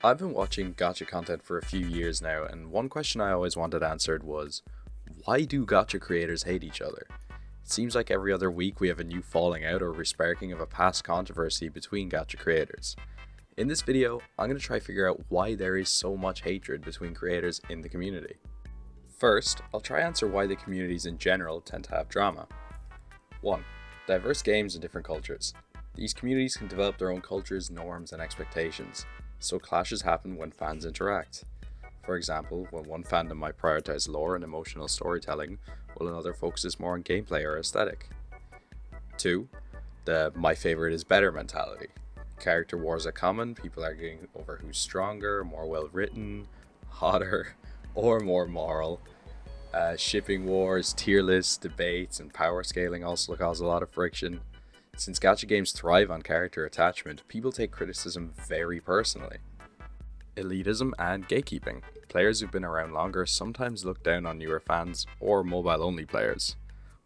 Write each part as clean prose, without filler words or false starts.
I've been watching gacha content for a few years now, and one question I always wanted answered was, why do gacha creators hate each other? It seems like every other week we have a new falling out or resparking of a past controversy between gacha creators. In this video, I'm going to try to figure out why there is so much hatred between creators in the community. First, I'll try to answer why the communities in general tend to have drama. 1. Diverse games and different cultures. These communities can develop their own cultures, norms, and expectations, so clashes happen when fans interact. For example, when one fandom might prioritize lore and emotional storytelling, while another focuses more on gameplay or aesthetic. 2. The my favorite is better mentality. Character wars are common, people arguing over who's stronger, more well written, hotter, or more moral. Shipping wars, tier lists, debates, and power scaling also cause a lot of friction. Since gacha games thrive on character attachment, people take criticism very personally. Elitism and gatekeeping. Players who've been around longer sometimes look down on newer fans or mobile-only players.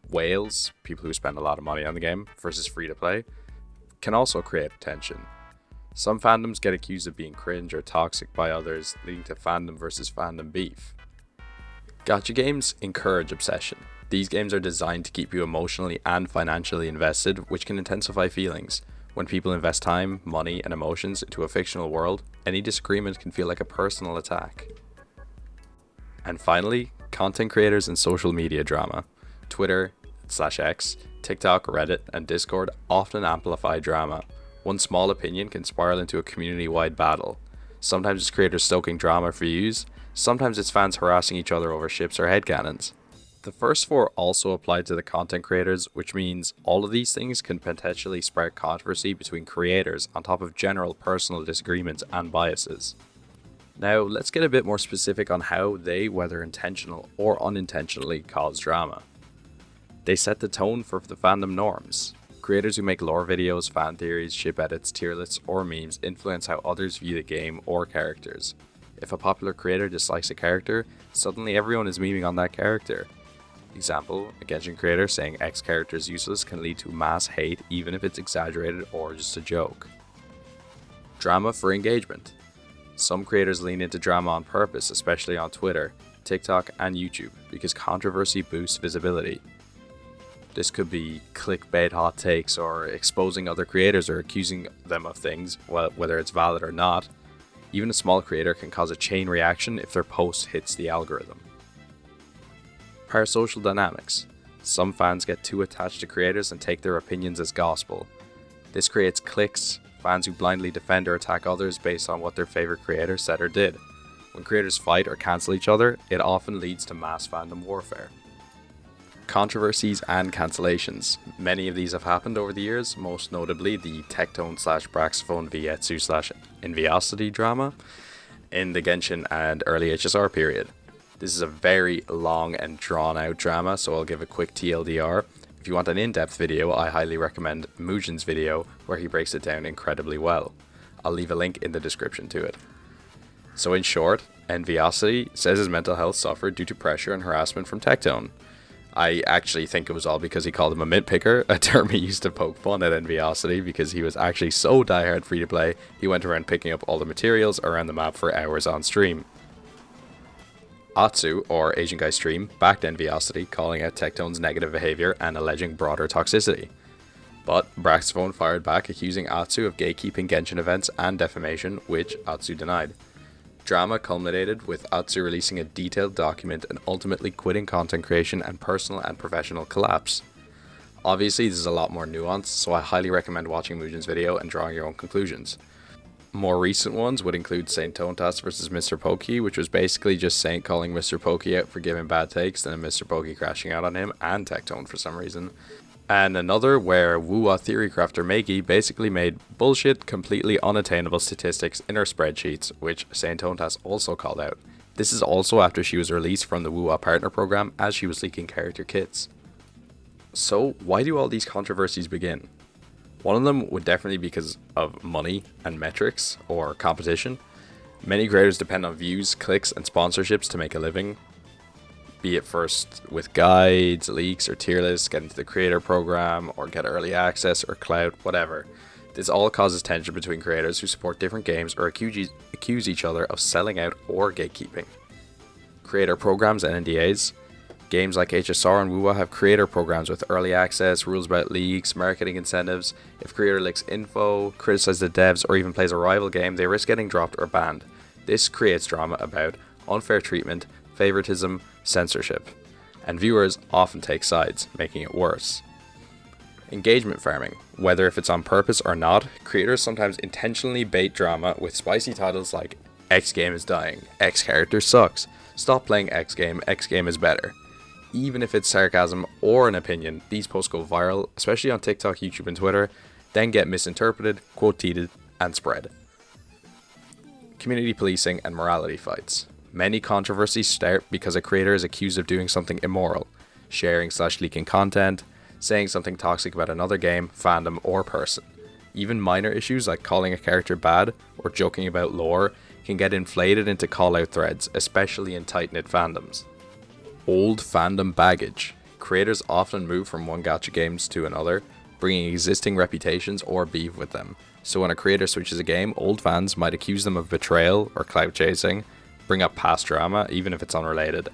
Whales, people who spend a lot of money on the game, versus free-to-play, can also create tension. Some fandoms get accused of being cringe or toxic by others, leading to fandom versus fandom beef. Gacha games encourage obsession. These games are designed to keep you emotionally and financially invested, which can intensify feelings. When people invest time, money, and emotions into a fictional world, any disagreement can feel like a personal attack. And finally, content creators and social media drama. Twitter/X, TikTok, Reddit, and Discord often amplify drama. One small opinion can spiral into a community-wide battle. Sometimes it's creators stoking drama for views, sometimes it's fans harassing each other over ships or headcanons. The first four also apply to the content creators, which means all of these things can potentially spark controversy between creators on top of general personal disagreements and biases. Now, let's get a bit more specific on how they, whether intentional or unintentionally, cause drama. They set the tone for the fandom norms. Creators who make lore videos, fan theories, ship edits, tier lists, or memes influence how others view the game or characters. If a popular creator dislikes a character, suddenly everyone is memeing on that character. Example, a Genshin creator saying X character is useless can lead to mass hate even if it's exaggerated or just a joke. Drama for engagement. Some creators lean into drama on purpose, especially on Twitter, TikTok, and YouTube, because controversy boosts visibility. This could be clickbait hot takes or exposing other creators or accusing them of things, whether it's valid or not. Even a small creator can cause a chain reaction if their post hits the algorithm. Parasocial dynamics. Some fans get too attached to creators and take their opinions as gospel. This creates cliques, fans who blindly defend or attack others based on what their favorite creator said or did. When creators fight or cancel each other, it often leads to mass fandom warfare. Controversies and cancellations. Many of these have happened over the years, most notably the Tectone/Braxophone Vietsu/Enviosity drama in the Genshin and early HSR period. This is a very long and drawn out drama, so I'll give a quick TLDR. If you want an in-depth video, I highly recommend Mugen's video where he breaks it down incredibly well. I'll leave a link in the description to it. So in short, Enviosity says his mental health suffered due to pressure and harassment from Tectone. I actually think it was all because he called him a mint picker, a term he used to poke fun at Enviosity because he was actually so diehard free to play, he went around picking up all the materials around the map for hours on stream. Atsu, or Asian Guy Stream, backed Enviosity, calling out Tectone's negative behavior and alleging broader toxicity. But Braxophone fired back, accusing Atsu of gatekeeping Genshin events and defamation, which Atsu denied. Drama culminated with Atsu releasing a detailed document and ultimately quitting content creation and personal and professional collapse. Obviously, this is a lot more nuanced, so I highly recommend watching Mugen's video and drawing your own conclusions. More recent ones would include Saint Tontas versus Mr. Pokey, which was basically just Saint calling Mr. Pokey out for giving bad takes, then Mr. Pokey crashing out on him and Tectone for some reason. And another where Wuwa theory crafter Meiki basically made bullshit, completely unattainable statistics in her spreadsheets, which Saint Tontas also called out. This is also after she was released from the Wuwa partner program as she was leaking character kits. So why do all these controversies begin? One of them would definitely be because of money and metrics, or competition. Many creators depend on views, clicks, and sponsorships to make a living. Be it first with guides, leaks, or tier lists, get into the creator program, or get early access, or clout, whatever. This all causes tension between creators who support different games or accuse each other of selling out or gatekeeping. Creator programs and NDAs. Games like Eachother and WoWA have creator programs with early access, rules about leaks, marketing incentives. If creator leaks info, criticizes the devs, or even plays a rival game, they risk getting dropped or banned. This creates drama about unfair treatment, favoritism, censorship, and viewers often take sides, making it worse. Engagement farming. Whether if it's on purpose or not, creators sometimes intentionally bait drama with spicy titles like X game is dying, X character sucks, stop playing X game is better. Even if it's sarcasm or an opinion, these posts go viral, especially on TikTok, YouTube, and Twitter, then get misinterpreted, quote-tweeted, and spread. Community policing and morality fights. Many controversies start because a creator is accused of doing something immoral, sharing/leaking content, saying something toxic about another game, fandom, or person. Even minor issues like calling a character bad or joking about lore can get inflated into call-out threads, especially in tight-knit fandoms. Old fandom baggage. Creators often move from one gacha games to another, bringing existing reputations or beef with them. So when a creator switches a game, old fans might accuse them of betrayal or clout chasing, bring up past drama, even if it's unrelated.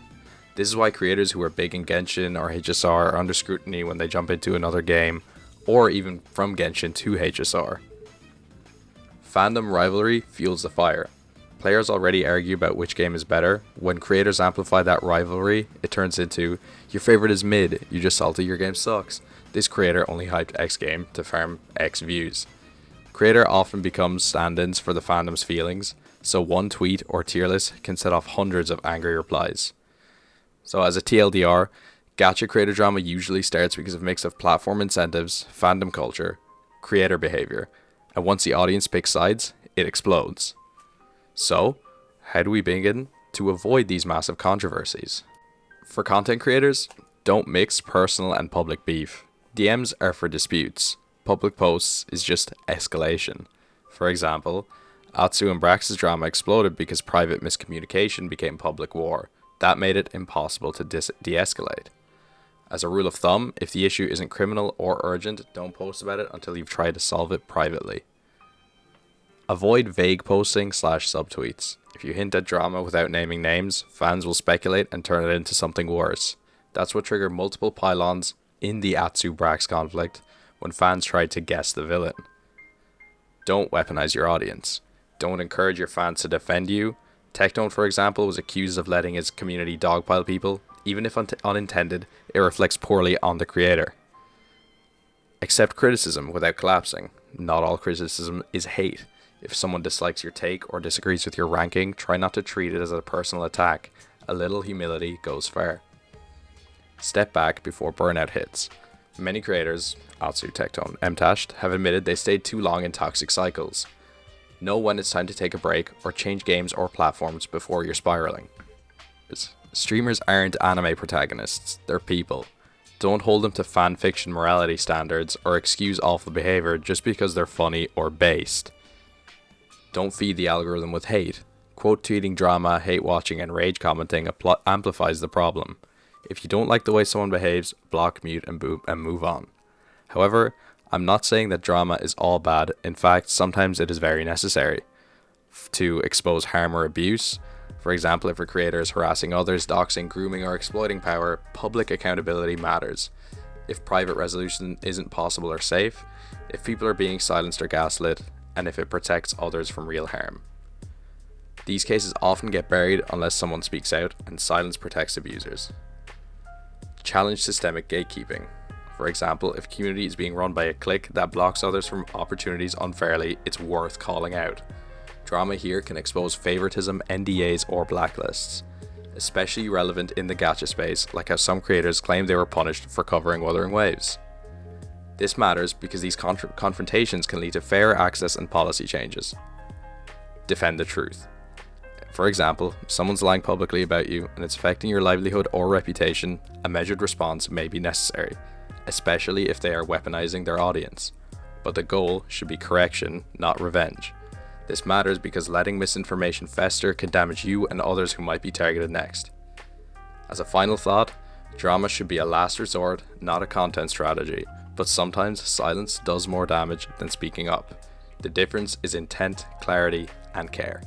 This is why creators who are big in Genshin or HSR are under scrutiny when they jump into another game, or even from Genshin to HSR. Fandom rivalry fuels the fire. Players already argue about which game is better. When creators amplify that rivalry, it turns into, your favorite is mid, you just salty, your game sucks. This creator only hyped X game to farm X views. Creator often becomes stand-ins for the fandom's feelings, so one tweet or tier list can set off hundreds of angry replies. So as a TLDR, gacha creator drama usually starts because of a mix of platform incentives, fandom culture, creator behavior, and once the audience picks sides, it explodes. So, how do we begin to avoid these massive controversies? For content creators, don't mix personal and public beef. DMs are for disputes. Public posts is just escalation. For example, Atsu and Brax's drama exploded because private miscommunication became public war. That made it impossible to de-escalate. As a rule of thumb, if the issue isn't criminal or urgent, don't post about it until you've tried to solve it privately. Avoid vague posting / subtweets. If you hint at drama without naming names, fans will speculate and turn it into something worse. That's what triggered multiple pylons in the Atsu-Brax conflict when fans tried to guess the villain. Don't weaponize your audience. Don't encourage your fans to defend you. Tectone, for example, was accused of letting his community dogpile people. Even if unintended, it reflects poorly on the creator. Accept criticism without collapsing. Not all criticism is hate. If someone dislikes your take or disagrees with your ranking, try not to treat it as a personal attack. A little humility goes far. Step back before burnout hits. Many creators, Atsu, Tectone, Mtashed, have admitted they stayed too long in toxic cycles. Know when it's time to take a break or change games or platforms before you're spiraling. Streamers aren't anime protagonists, they're people. Don't hold them to fan fiction morality standards or excuse awful behavior just because they're funny or based. Don't feed the algorithm with hate. Quote tweeting drama, hate watching, and rage commenting amplifies the problem. If you don't like the way someone behaves, block, mute, and move on. However, I'm not saying that drama is all bad. In fact, sometimes it is very necessary to expose harm or abuse. For example, if a creator is harassing others, doxing, grooming, or exploiting power, public accountability matters. If private resolution isn't possible or safe, if people are being silenced or gaslit, and if it protects others from real harm. These cases often get buried unless someone speaks out, and silence protects abusers. Challenge systemic gatekeeping. For example, if a community is being run by a clique that blocks others from opportunities unfairly, it's worth calling out. Drama here can expose favoritism, NDAs, or blacklists, especially relevant in the gacha space, like how some creators claim they were punished for covering Wuthering Waves. This matters because these confrontations can lead to fair access and policy changes. Defend the truth. For example, if someone's lying publicly about you and it's affecting your livelihood or reputation, a measured response may be necessary, especially if they are weaponizing their audience. But the goal should be correction, not revenge. This matters because letting misinformation fester can damage you and others who might be targeted next. As a final thought, drama should be a last resort, not a content strategy. but sometimes silence does more damage than speaking up. The difference is intent, clarity, and care.